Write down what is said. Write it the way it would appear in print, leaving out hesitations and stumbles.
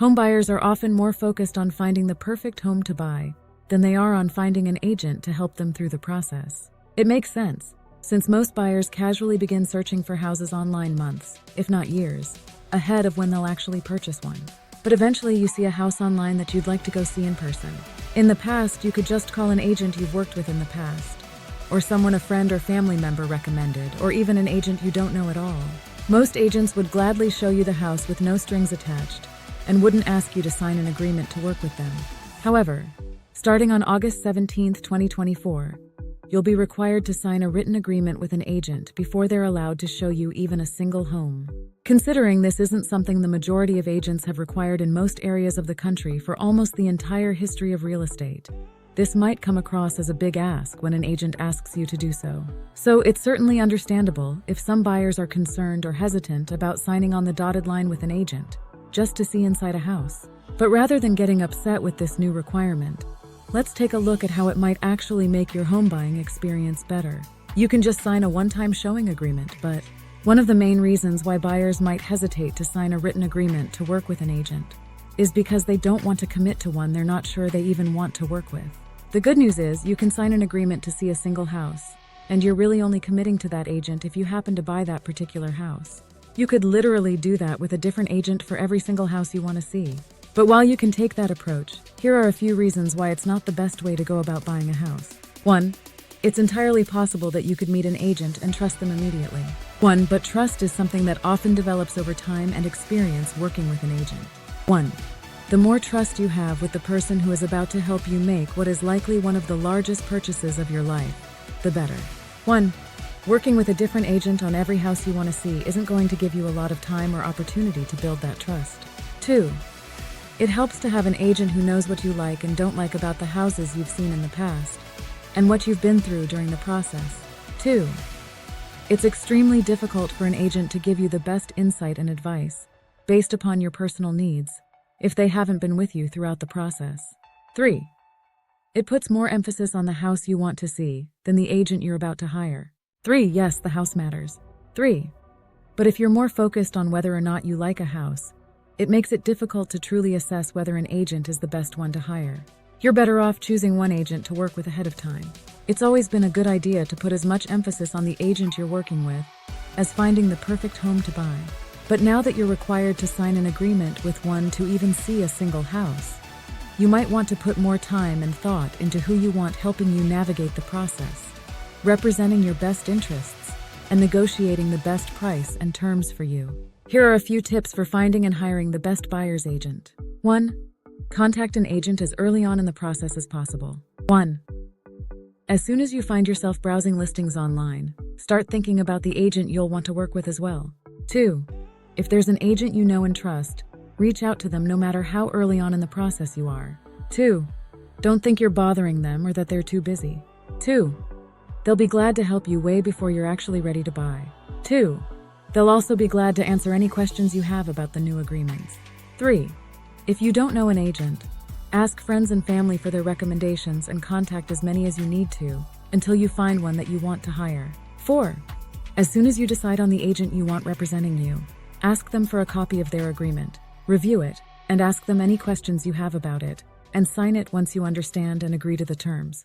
Home buyers are often more focused on finding the perfect home to buy than they are on finding an agent to help them through the process. It makes sense, since most buyers casually begin searching for houses online months, if not years, ahead of when they'll actually purchase one. But eventually you see a house online that you'd like to go see in person. In the past, you could just call an agent you've worked with in the past, or someone a friend or family member recommended, or even an agent you don't know at all. Most agents would gladly show you the house with no strings attached and wouldn't ask you to sign an agreement to work with them. However, starting on August 17, 2024, you'll be required to sign a written agreement with an agent before they're allowed to show you even a single home. Considering this isn't something the majority of agents have required in most areas of the country for almost the entire history of real estate, this might come across as a big ask when an agent asks you to do so. So it's certainly understandable if some buyers are concerned or hesitant about signing on the dotted line with an agent just to see inside a house. But rather than getting upset with this new requirement, let's take a look at how it might actually make your home buying experience better. You can just sign a one-time showing agreement, but one of the main reasons why buyers might hesitate to sign a written agreement to work with an agent is because they don't want to commit to one they're not sure they even want to work with. The good news is you can sign an agreement to see a single house, and you're really only committing to that agent if you happen to buy that particular house. You could literally do that with a different agent for every single house you want to see. But while you can take that approach, here are a few reasons why it's not the best way to go about buying a house. 1. It's entirely possible that you could meet an agent and trust them immediately. But trust is something that often develops over time and experience working with an agent. 1. The more trust you have with the person who is about to help you make what is likely one of the largest purchases of your life, the better. 1. Working with a different agent on every house you want to see isn't going to give you a lot of time or opportunity to build that trust. 2. It helps to have an agent who knows what you like and don't like about the houses you've seen in the past, and what you've been through during the process. 2. It's extremely difficult for an agent to give you the best insight and advice, based upon your personal needs, if they haven't been with you throughout the process. 3. It puts more emphasis on the house you want to see than the agent you're about to hire. 3. Yes, the house matters. 3. But if you're more focused on whether or not you like a house, it makes it difficult to truly assess whether an agent is the best one to hire. You're better off choosing one agent to work with ahead of time. It's always been a good idea to put as much emphasis on the agent you're working with as finding the perfect home to buy. But now that you're required to sign an agreement with one to even see a single house, you might want to put more time and thought into who you want helping you navigate the process, representing your best interests, and negotiating the best price and terms for you. Here are a few tips for finding and hiring the best buyer's agent. 1. Contact an agent as early on in the process as possible. 1. As soon as you find yourself browsing listings online, start thinking about the agent you'll want to work with as well. 2. If there's an agent you know and trust, reach out to them no matter how early on in the process you are. 2. Don't think you're bothering them or that they're too busy. 2. They'll be glad to help you way before you're actually ready to buy. 2. They'll also be glad to answer any questions you have about the new agreements. 3. If you don't know an agent, ask friends and family for their recommendations and contact as many as you need to until you find one that you want to hire. 4. As soon as you decide on the agent you want representing you, ask them for a copy of their agreement, review it, and ask them any questions you have about it, and sign it once you understand and agree to the terms.